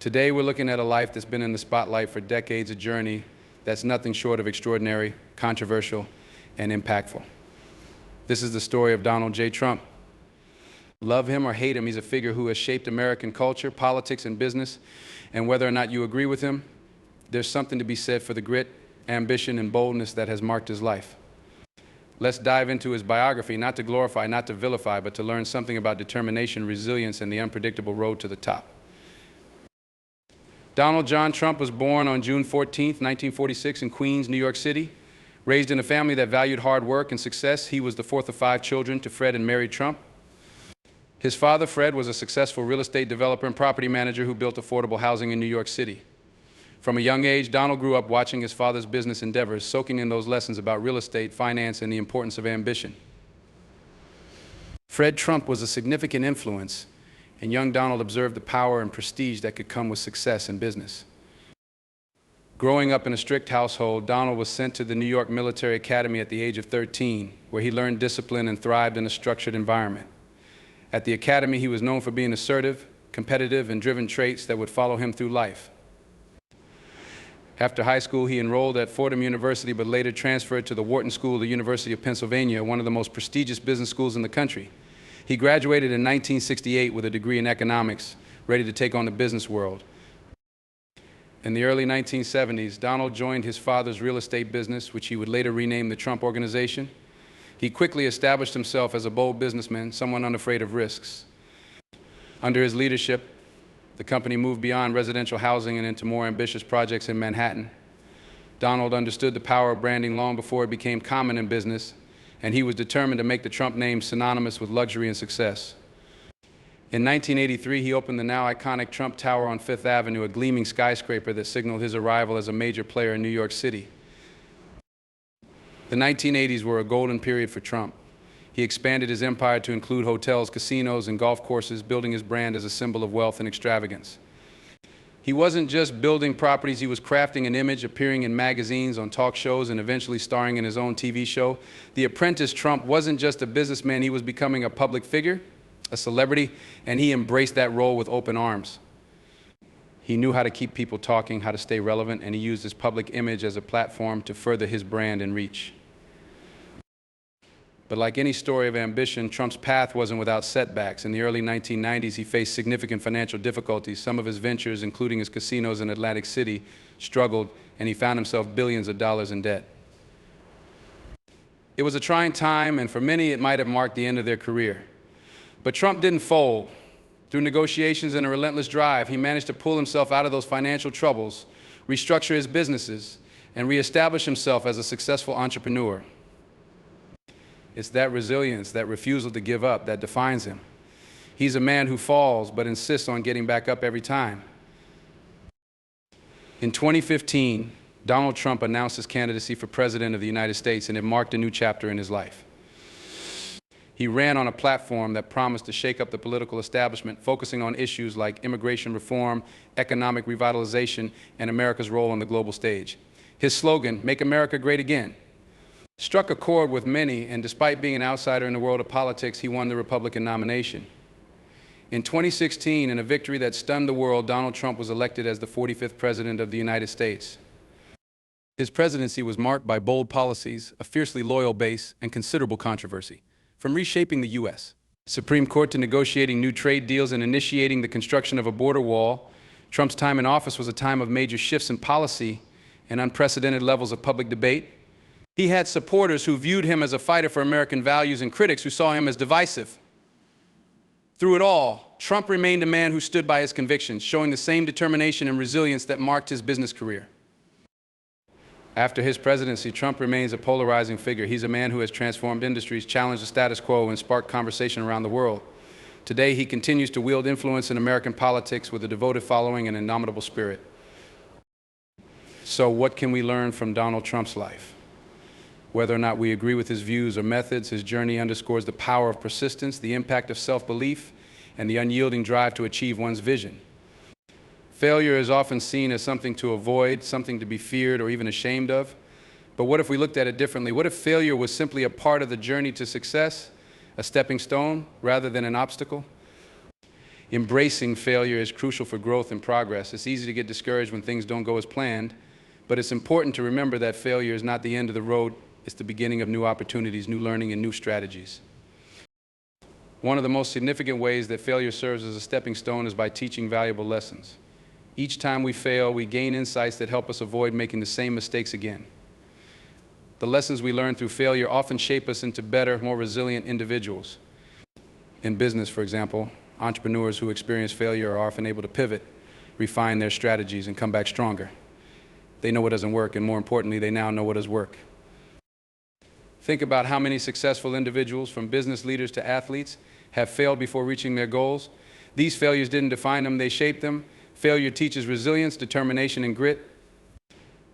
Today, we're looking at a life that's been in the spotlight for decades, a journey that's nothing short of extraordinary, controversial, and impactful. This is the story of Donald J. Trump. Love him or hate him, he's a figure who has shaped American culture, politics, and business. And whether or not you agree with him, there's something to be said for the grit, ambition, and boldness that has marked his life. Let's dive into his biography, not to glorify, not to vilify, but to learn something about determination, resilience, and the unpredictable road to the top. Donald John Trump was born on June 14, 1946 in Queens, New York City. Raised in a family that valued hard work and success, he was the fourth of 5 children to Fred and Mary Trump. His father, Fred, was a successful real estate developer and property manager who built affordable housing in New York City. From a young age, Donald grew up watching his father's business endeavors, soaking in those lessons about real estate, finance, and the importance of ambition. Fred Trump was a significant influence, and young Donald observed the power and prestige that could come with success in business. Growing up in a strict household, Donald was sent to the New York Military Academy at the age of 13, where he learned discipline and thrived in a structured environment. At the academy, he was known for being assertive, competitive, and driven traits that would follow him through life. After high school, he enrolled at Fordham University, but later transferred to the Wharton School of the University of Pennsylvania, one of the most prestigious business schools in the country. He graduated in 1968 with a degree in economics, ready to take on the business world. In the early 1970s, Donald joined his father's real estate business, which he would later rename the Trump Organization. He quickly established himself as a bold businessman, someone unafraid of risks. Under his leadership, the company moved beyond residential housing and into more ambitious projects in Manhattan. Donald understood the power of branding long before it became common in business, and he was determined to make the Trump name synonymous with luxury and success. In 1983, he opened the now iconic Trump Tower on Fifth Avenue, a gleaming skyscraper that signaled his arrival as a major player in New York City. The 1980s were a golden period for Trump. He expanded his empire to include hotels, casinos, and golf courses, building his brand as a symbol of wealth and extravagance. He wasn't just building properties, he was crafting an image, appearing in magazines, on talk shows, and eventually starring in his own TV show. The apprentice Trump wasn't just a businessman, he was becoming a public figure, a celebrity, and he embraced that role with open arms. He knew how to keep people talking, how to stay relevant, and he used his public image as a platform to further his brand and reach. But like any story of ambition, Trump's path wasn't without setbacks. In the early 1990s, he faced significant financial difficulties. Some of his ventures, including his casinos in Atlantic City, struggled, and he found himself billions of dollars in debt. It was a trying time, and for many, it might have marked the end of their career. But Trump didn't fold. Through negotiations and a relentless drive, he managed to pull himself out of those financial troubles, restructure his businesses, and reestablish himself as a successful entrepreneur. It's that resilience, that refusal to give up, that defines him. He's a man who falls but insists on getting back up every time. In 2015, Donald Trump announced his candidacy for President of the United States, and it marked a new chapter in his life. He ran on a platform that promised to shake up the political establishment, focusing on issues like immigration reform, economic revitalization, and America's role on the global stage. His slogan, "Make America Great Again," struck a chord with many, and despite being an outsider in the world of politics, he won the Republican nomination. In 2016, in a victory that stunned the world, Donald Trump was elected as the 45th President of the United States. His presidency was marked by bold policies, a fiercely loyal base, and considerable controversy. From reshaping the U.S. Supreme Court to negotiating new trade deals and initiating the construction of a border wall, Trump's time in office was a time of major shifts in policy and unprecedented levels of public debate. He had supporters who viewed him as a fighter for American values and critics who saw him as divisive. Through it all, Trump remained a man who stood by his convictions, showing the same determination and resilience that marked his business career. After his presidency, Trump remains a polarizing figure. He's a man who has transformed industries, challenged the status quo, and sparked conversation around the world. Today, he continues to wield influence in American politics with a devoted following and indomitable spirit. So what can we learn from Donald Trump's life? Whether or not we agree with his views or methods, his journey underscores the power of persistence, the impact of self-belief, and the unyielding drive to achieve one's vision. Failure is often seen as something to avoid, something to be feared or even ashamed of. But what if we looked at it differently? What if failure was simply a part of the journey to success, a stepping stone rather than an obstacle? Embracing failure is crucial for growth and progress. It's easy to get discouraged when things don't go as planned, but it's important to remember that failure is not the end of the road. It's the beginning of new opportunities, new learning, and new strategies. One of the most significant ways that failure serves as a stepping stone is by teaching valuable lessons. Each time we fail, we gain insights that help us avoid making the same mistakes again. The lessons we learn through failure often shape us into better, more resilient individuals. In business, for example, entrepreneurs who experience failure are often able to pivot, refine their strategies, and come back stronger. They know what doesn't work, and more importantly, they now know what does work. Think about how many successful individuals, from business leaders to athletes, have failed before reaching their goals. These failures didn't define them, they shaped them. Failure teaches resilience, determination, and grit.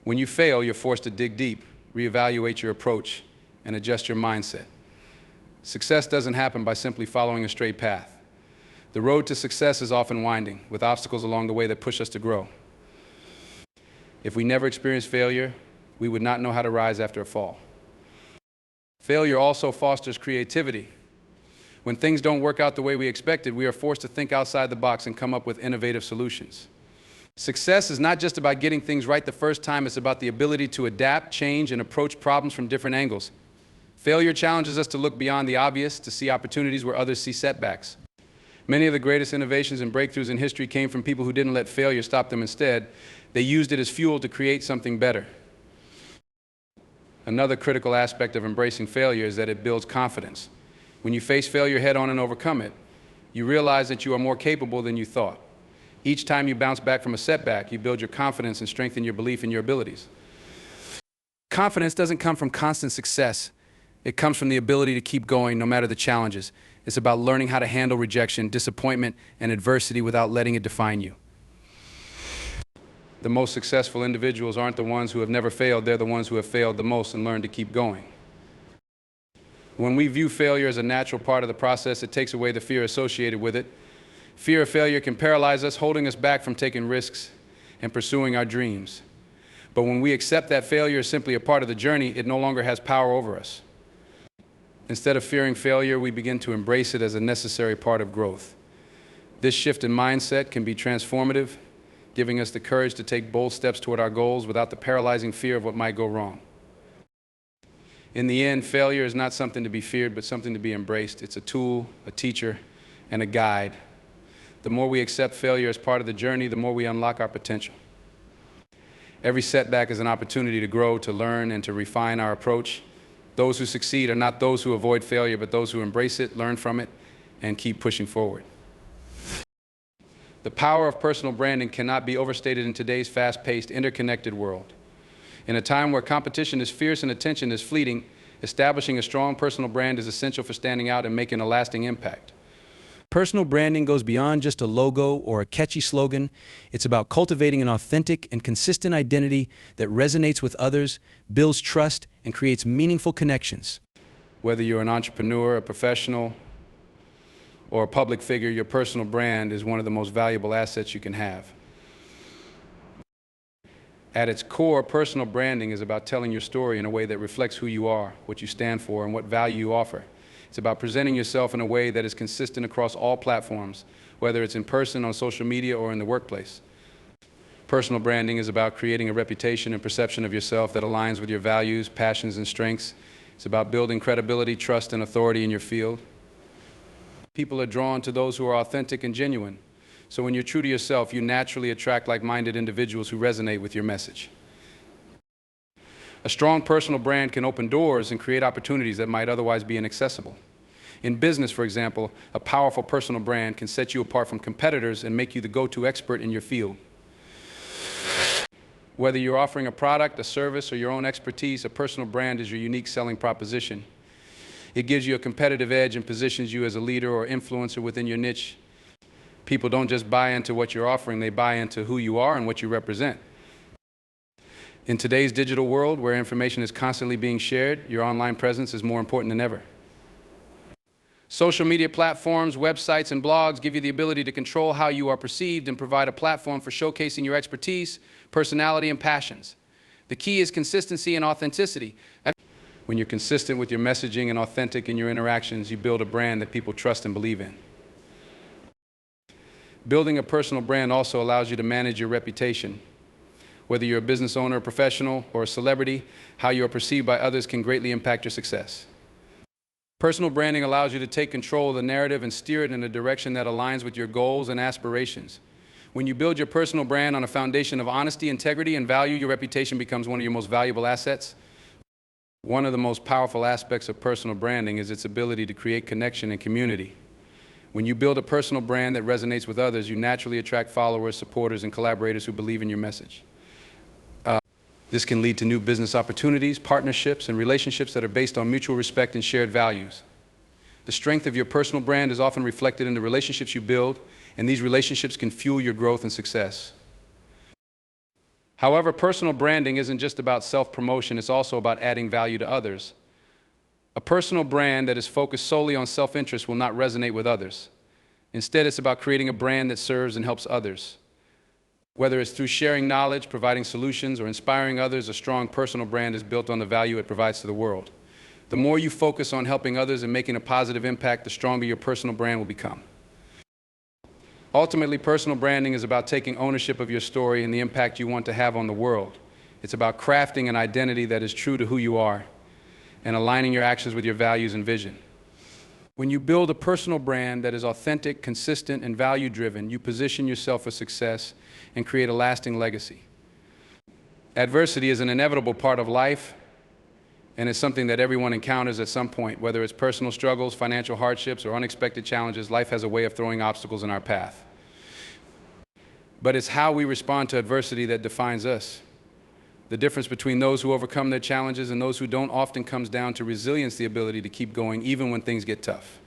When you fail, you're forced to dig deep, reevaluate your approach, and adjust your mindset. Success doesn't happen by simply following a straight path. The road to success is often winding, with obstacles along the way that push us to grow. If we never experienced failure, we would not know how to rise after a fall. Failure also fosters creativity. When things don't work out the way we expected, we are forced to think outside the box and come up with innovative solutions. Success is not just about getting things right the first time, it's about the ability to adapt, change, and approach problems from different angles. Failure challenges us to look beyond the obvious, to see opportunities where others see setbacks. Many of the greatest innovations and breakthroughs in history came from people who didn't let failure stop them. Instead, they used it as fuel to create something better. Another critical aspect of embracing failure is that it builds confidence. When you face failure head-on and overcome it, you realize that you are more capable than you thought. Each time you bounce back from a setback, you build your confidence and strengthen your belief in your abilities. Confidence doesn't come from constant success. It comes from the ability to keep going no matter the challenges. It's about learning how to handle rejection, disappointment, and adversity without letting it define you. The most successful individuals aren't the ones who have never failed, they're the ones who have failed the most and learned to keep going. When we view failure as a natural part of the process, it takes away the fear associated with it. Fear of failure can paralyze us, holding us back from taking risks and pursuing our dreams. But when we accept that failure is simply a part of the journey, it no longer has power over us. Instead of fearing failure, we begin to embrace it as a necessary part of growth. This shift in mindset can be transformative, giving us the courage to take bold steps toward our goals without the paralyzing fear of what might go wrong. In the end, failure is not something to be feared, but something to be embraced. It's a tool, a teacher, and a guide. The more we accept failure as part of the journey, the more we unlock our potential. Every setback is an opportunity to grow, to learn, and to refine our approach. Those who succeed are not those who avoid failure, but those who embrace it, learn from it, and keep pushing forward. The power of personal branding cannot be overstated in today's fast-paced, interconnected world. In a time where competition is fierce and attention is fleeting, establishing a strong personal brand is essential for standing out and making a lasting impact. Personal branding goes beyond just a logo or a catchy slogan. It's about cultivating an authentic and consistent identity that resonates with others, builds trust, and creates meaningful connections. Whether you're an entrepreneur, a professional, or a public figure, your personal brand is one of the most valuable assets you can have. At its core, personal branding is about telling your story in a way that reflects who you are, what you stand for, and what value you offer. It's about presenting yourself in a way that is consistent across all platforms, whether it's in person, on social media, or in the workplace. Personal branding is about creating a reputation and perception of yourself that aligns with your values, passions, and strengths. It's about building credibility, trust, and authority in your field. People are drawn to those who are authentic and genuine. So when you're true to yourself, you naturally attract like-minded individuals who resonate with your message. A strong personal brand can open doors and create opportunities that might otherwise be inaccessible. In business, for example, a powerful personal brand can set you apart from competitors and make you the go-to expert in your field. Whether you're offering a product, a service, or your own expertise, a personal brand is your unique selling proposition. It gives you a competitive edge and positions you as a leader or influencer within your niche. People don't just buy into what you're offering, they buy into who you are and what you represent. In today's digital world, where information is constantly being shared, your online presence is more important than ever. Social media platforms, websites, and blogs give you the ability to control how you are perceived and provide a platform for showcasing your expertise, personality, and passions. The key is consistency and authenticity. When you're consistent with your messaging and authentic in your interactions, you build a brand that people trust and believe in. Building a personal brand also allows you to manage your reputation. Whether you're a business owner, a professional, or a celebrity, how you are perceived by others can greatly impact your success. Personal branding allows you to take control of the narrative and steer it in a direction that aligns with your goals and aspirations. When you build your personal brand on a foundation of honesty, integrity, and value, your reputation becomes one of your most valuable assets. One of the most powerful aspects of personal branding is its ability to create connection and community. When you build a personal brand that resonates with others, you naturally attract followers, supporters, and collaborators who believe in your message. This can lead to new business opportunities, partnerships, and relationships that are based on mutual respect and shared values. The strength of your personal brand is often reflected in the relationships you build, and these relationships can fuel your growth and success. However, personal branding isn't just about self-promotion, it's also about adding value to others. A personal brand that is focused solely on self-interest will not resonate with others. Instead, it's about creating a brand that serves and helps others. Whether it's through sharing knowledge, providing solutions, or inspiring others, a strong personal brand is built on the value it provides to the world. The more you focus on helping others and making a positive impact, the stronger your personal brand will become. Ultimately, personal branding is about taking ownership of your story and the impact you want to have on the world. It's about crafting an identity that is true to who you are and aligning your actions with your values and vision. When you build a personal brand that is authentic, consistent, and value-driven, you position yourself for success and create a lasting legacy. Adversity is an inevitable part of life, and it's something that everyone encounters at some point. Whether it's personal struggles, financial hardships, or unexpected challenges, life has a way of throwing obstacles in our path. But it's how we respond to adversity that defines us. The difference between those who overcome their challenges and those who don't often comes down to resilience, the ability to keep going even when things get tough.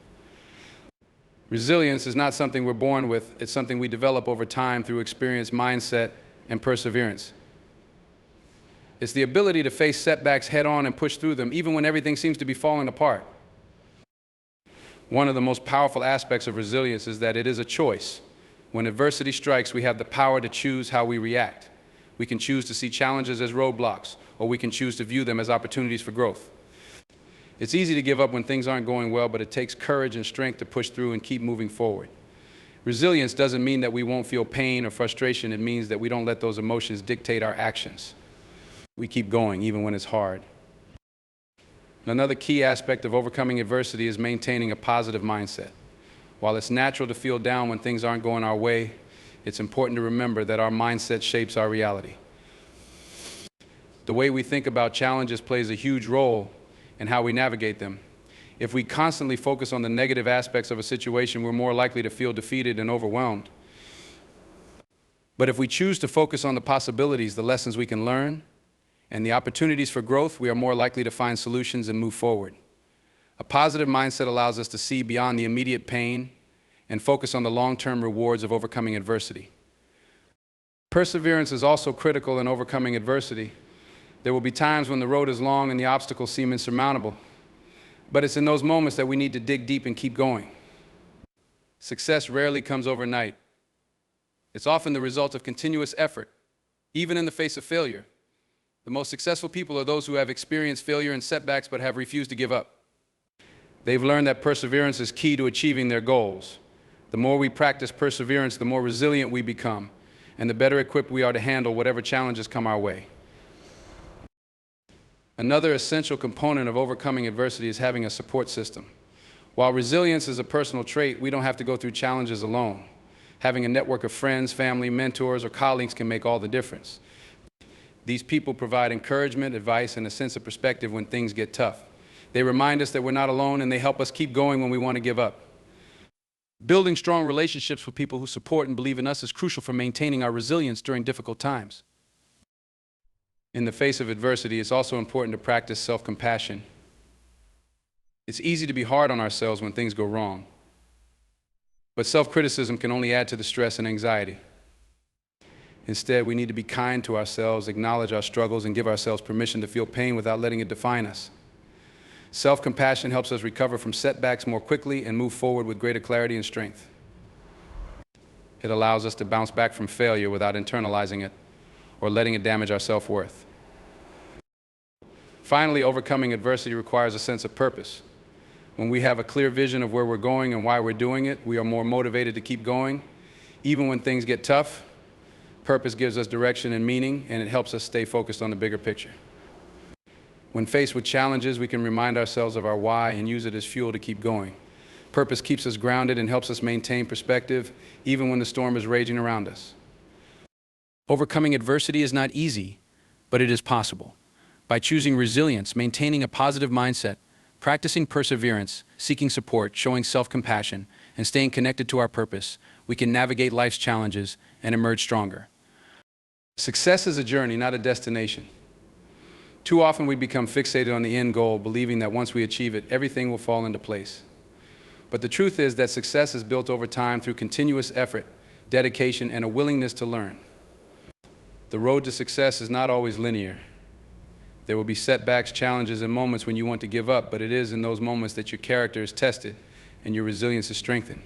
Resilience is not something we're born with, it's something we develop over time through experience, mindset, and perseverance. It's the ability to face setbacks head on and push through them, even when everything seems to be falling apart. One of the most powerful aspects of resilience is that it is a choice. When adversity strikes, we have the power to choose how we react. We can choose to see challenges as roadblocks, or we can choose to view them as opportunities for growth. It's easy to give up when things aren't going well, but it takes courage and strength to push through and keep moving forward. Resilience doesn't mean that we won't feel pain or frustration. It means that we don't let those emotions dictate our actions. We keep going even when it's hard. Another key aspect of overcoming adversity is maintaining a positive mindset. While it's natural to feel down when things aren't going our way, it's important to remember that our mindset shapes our reality. The way we think about challenges plays a huge role in how we navigate them. If we constantly focus on the negative aspects of a situation, we're more likely to feel defeated and overwhelmed. But if we choose to focus on the possibilities, the lessons we can learn, and the opportunities for growth, we are more likely to find solutions and move forward. A positive mindset allows us to see beyond the immediate pain and focus on the long-term rewards of overcoming adversity. Perseverance is also critical in overcoming adversity. There will be times when the road is long and the obstacles seem insurmountable, but it's in those moments that we need to dig deep and keep going. Success rarely comes overnight. It's often the result of continuous effort, even in the face of failure. The most successful people are those who have experienced failure and setbacks but have refused to give up. They've learned that perseverance is key to achieving their goals. The more we practice perseverance, the more resilient we become, and the better equipped we are to handle whatever challenges come our way. Another essential component of overcoming adversity is having a support system. While resilience is a personal trait, we don't have to go through challenges alone. Having a network of friends, family, mentors, or colleagues can make all the difference. These people provide encouragement, advice, and a sense of perspective when things get tough. They remind us that we're not alone, and they help us keep going when we want to give up. Building strong relationships with people who support and believe in us is crucial for maintaining our resilience during difficult times. In the face of adversity, it's also important to practice self-compassion. It's easy to be hard on ourselves when things go wrong, but self-criticism can only add to the stress and anxiety. Instead, we need to be kind to ourselves, acknowledge our struggles, and give ourselves permission to feel pain without letting it define us. Self-compassion helps us recover from setbacks more quickly and move forward with greater clarity and strength. It allows us to bounce back from failure without internalizing it or letting it damage our self-worth. Finally, overcoming adversity requires a sense of purpose. When we have a clear vision of where we're going and why we're doing it, we are more motivated to keep going, Even when things get tough, purpose gives us direction and meaning, and it helps us stay focused on the bigger picture. When faced with challenges, we can remind ourselves of our why and use it as fuel to keep going. Purpose keeps us grounded and helps us maintain perspective, even when the storm is raging around us. Overcoming adversity is not easy, but it is possible. By choosing resilience, maintaining a positive mindset, practicing perseverance, seeking support, showing self-compassion, and staying connected to our purpose, we can navigate life's challenges and emerge stronger. Success is a journey, not a destination. Too often we become fixated on the end goal, believing that once we achieve it, everything will fall into place. But the truth is that success is built over time through continuous effort, dedication, and a willingness to learn. The road to success is not always linear. There will be setbacks, challenges, and moments when you want to give up, but it is in those moments that your character is tested and your resilience is strengthened.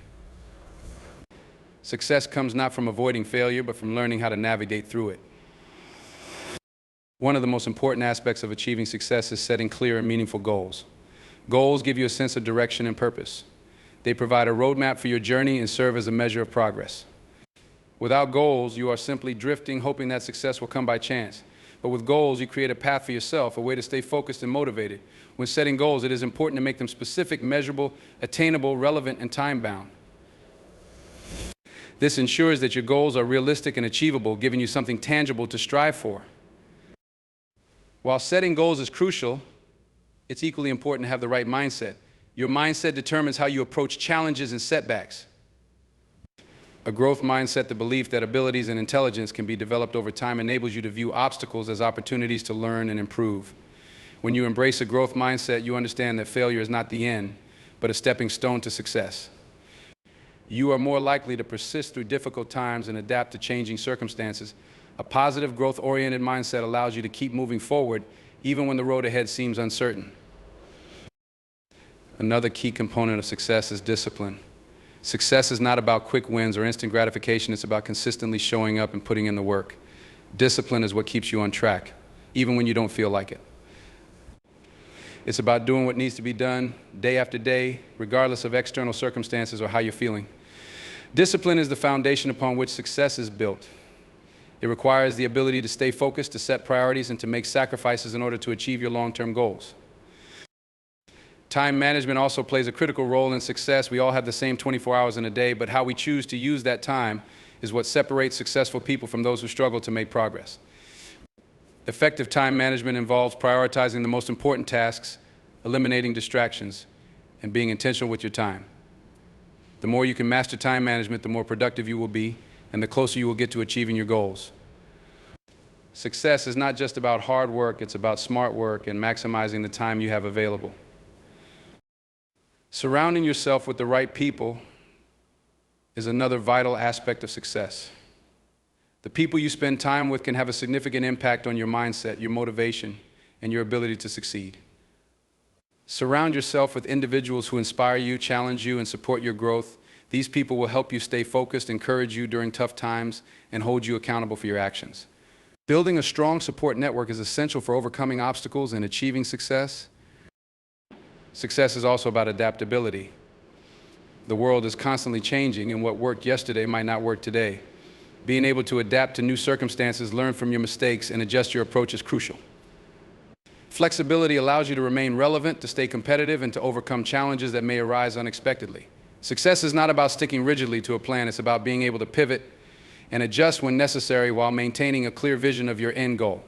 Success comes not from avoiding failure, but from learning how to navigate through it. One of the most important aspects of achieving success is setting clear and meaningful goals. Goals give you a sense of direction and purpose. They provide a roadmap for your journey and serve as a measure of progress. Without goals, you are simply drifting, hoping that success will come by chance. But with goals, you create a path for yourself, a way to stay focused and motivated. When setting goals, it is important to make them specific, measurable, attainable, relevant, and time-bound. This ensures that your goals are realistic and achievable, giving you something tangible to strive for. While setting goals is crucial, it's equally important to have the right mindset. Your mindset determines how you approach challenges and setbacks. A growth mindset, the belief that abilities and intelligence can be developed over time, enables you to view obstacles as opportunities to learn and improve. When you embrace a growth mindset, you understand that failure is not the end, but a stepping stone to success. You are more likely to persist through difficult times and adapt to changing circumstances. A positive, growth-oriented mindset allows you to keep moving forward, even when the road ahead seems uncertain. Another key component of success is discipline. Success is not about quick wins or instant gratification. It's about consistently showing up and putting in the work. Discipline is what keeps you on track, even when you don't feel like it. It's about doing what needs to be done day after day, regardless of external circumstances or how you're feeling. Discipline is the foundation upon which success is built. It requires the ability to stay focused, to set priorities, and to make sacrifices in order to achieve your long-term goals. Time management also plays a critical role in success. We all have the same 24 hours in a day, but how we choose to use that time is what separates successful people from those who struggle to make progress. Effective time management involves prioritizing the most important tasks, eliminating distractions, and being intentional with your time. The more you can master time management, the more productive you will be, and the closer you will get to achieving your goals. Success is not just about hard work, it's about smart work and maximizing the time you have available. Surrounding yourself with the right people is another vital aspect of success. The people you spend time with can have a significant impact on your mindset, your motivation, and your ability to succeed. Surround yourself with individuals who inspire you, challenge you, and support your growth. These people will help you stay focused, encourage you during tough times, and hold you accountable for your actions. Building a strong support network is essential for overcoming obstacles and achieving success. Success is also about adaptability. The world is constantly changing, and what worked yesterday might not work today. Being able to adapt to new circumstances, learn from your mistakes, and adjust your approach is crucial. Flexibility allows you to remain relevant, to stay competitive, and to overcome challenges that may arise unexpectedly. Success is not about sticking rigidly to a plan. It's about being able to pivot and adjust when necessary while maintaining a clear vision of your end goal.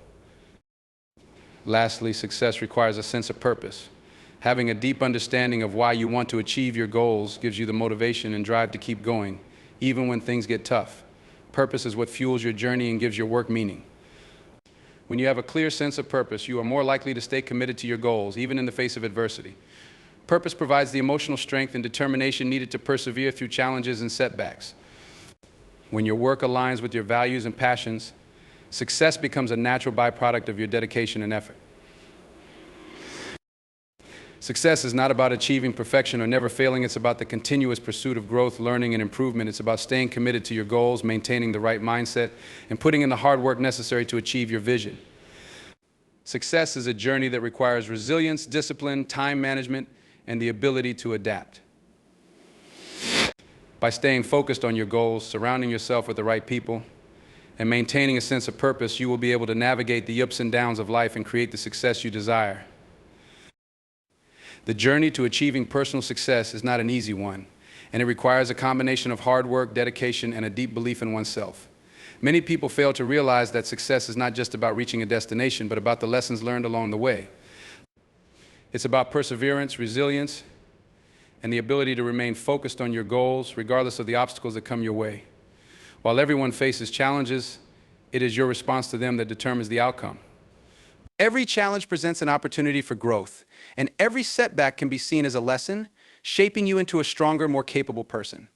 Lastly, success requires a sense of purpose. Having a deep understanding of why you want to achieve your goals gives you the motivation and drive to keep going, even when things get tough. Purpose is what fuels your journey and gives your work meaning. When you have a clear sense of purpose, you are more likely to stay committed to your goals, even in the face of adversity. Purpose provides the emotional strength and determination needed to persevere through challenges and setbacks. When your work aligns with your values and passions, success becomes a natural byproduct of your dedication and effort. Success is not about achieving perfection or never failing. It's about the continuous pursuit of growth, learning, and improvement. It's about staying committed to your goals, maintaining the right mindset, and putting in the hard work necessary to achieve your vision. Success is a journey that requires resilience, discipline, time management, and the ability to adapt. By staying focused on your goals, surrounding yourself with the right people, and maintaining a sense of purpose, you will be able to navigate the ups and downs of life and create the success you desire. The journey to achieving personal success is not an easy one, and it requires a combination of hard work, dedication, and a deep belief in oneself. Many people fail to realize that success is not just about reaching a destination, but about the lessons learned along the way. It's about perseverance, resilience, and the ability to remain focused on your goals, regardless of the obstacles that come your way. While everyone faces challenges, it is your response to them that determines the outcome. Every challenge presents an opportunity for growth, and every setback can be seen as a lesson, shaping you into a stronger, more capable person.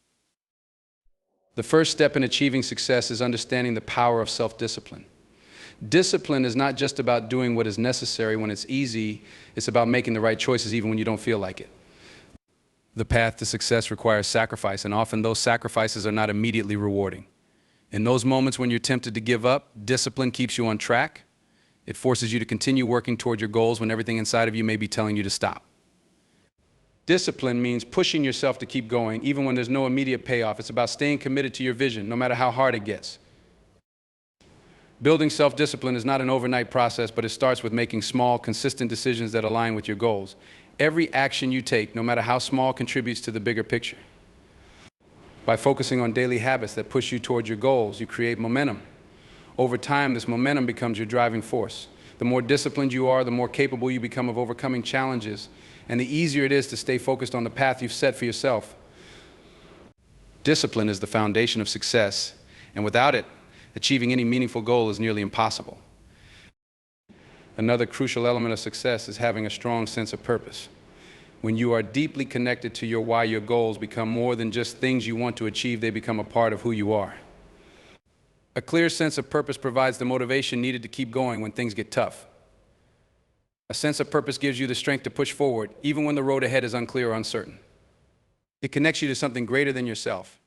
The first step in achieving success is understanding the power of self-discipline. Discipline is not just about doing what is necessary when it's easy, it's about making the right choices even when you don't feel like it. The path to success requires sacrifice, and often those sacrifices are not immediately rewarding. In those moments when you're tempted to give up, discipline keeps you on track. It forces you to continue working toward your goals when everything inside of you may be telling you to stop. Discipline means pushing yourself to keep going, even when there's no immediate payoff. It's about staying committed to your vision, no matter how hard it gets. Building self-discipline is not an overnight process, but it starts with making small, consistent decisions that align with your goals. Every action you take, no matter how small, contributes to the bigger picture. By focusing on daily habits that push you towards your goals, you create momentum. Over time, this momentum becomes your driving force. The more disciplined you are, the more capable you become of overcoming challenges, and the easier it is to stay focused on the path you've set for yourself. Discipline is the foundation of success, and without it, achieving any meaningful goal is nearly impossible. Another crucial element of success is having a strong sense of purpose. When you are deeply connected to your why, your goals become more than just things you want to achieve, they become a part of who you are. A clear sense of purpose provides the motivation needed to keep going when things get tough. A sense of purpose gives you the strength to push forward, even when the road ahead is unclear or uncertain. It connects you to something greater than yourself.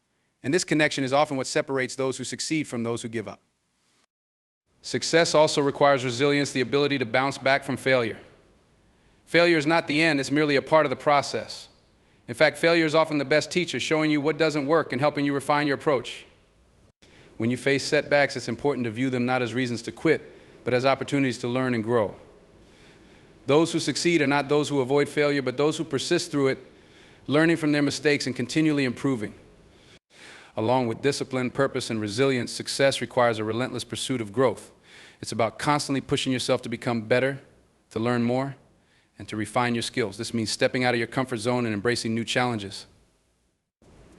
And this connection is often what separates those who succeed from those who give up. Success also requires resilience, the ability to bounce back from failure. Failure is not the end, it's merely a part of the process. In fact, failure is often the best teacher, showing you what doesn't work and helping you refine your approach. When you face setbacks, it's important to view them not as reasons to quit, but as opportunities to learn and grow. Those who succeed are not those who avoid failure, but those who persist through it, learning from their mistakes and continually improving. Along with discipline, purpose, and resilience, success requires a relentless pursuit of growth. It's about constantly pushing yourself to become better, to learn more, and to refine your skills. This means stepping out of your comfort zone and embracing new challenges.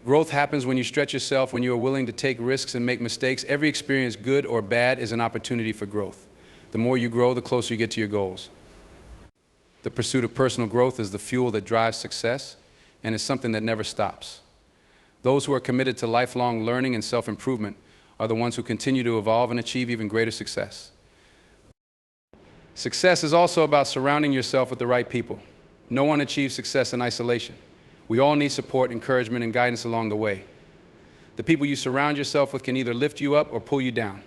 Growth happens when you stretch yourself, when you are willing to take risks and make mistakes. Every experience, good or bad, is an opportunity for growth. The more you grow, the closer you get to your goals. The pursuit of personal growth is the fuel that drives success, and is something that never stops. Those who are committed to lifelong learning and self-improvement are the ones who continue to evolve and achieve even greater success. Success is also about surrounding yourself with the right people. No one achieves success in isolation. We all need support, encouragement, and guidance along the way. The people you surround yourself with can either lift you up or pull you down.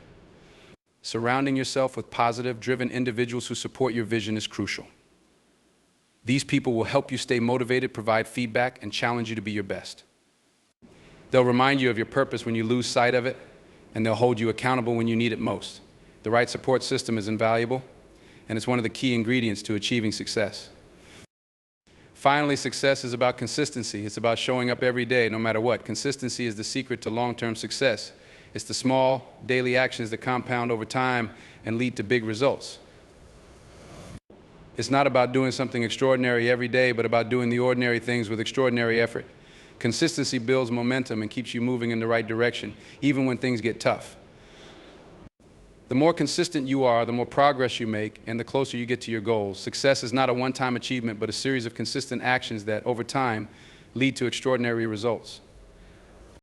Surrounding yourself with positive, driven individuals who support your vision is crucial. These people will help you stay motivated, provide feedback, and challenge you to be your best. They'll remind you of your purpose when you lose sight of it, and they'll hold you accountable when you need it most. The right support system is invaluable, and it's one of the key ingredients to achieving success. Finally, success is about consistency. It's about showing up every day, no matter what. Consistency is the secret to long-term success. It's the small, daily actions that compound over time and lead to big results. It's not about doing something extraordinary every day, but about doing the ordinary things with extraordinary effort. Consistency builds momentum and keeps you moving in the right direction, even when things get tough. The more consistent you are, the more progress you make, and the closer you get to your goals. Success is not a one-time achievement, but a series of consistent actions that, over time, lead to extraordinary results.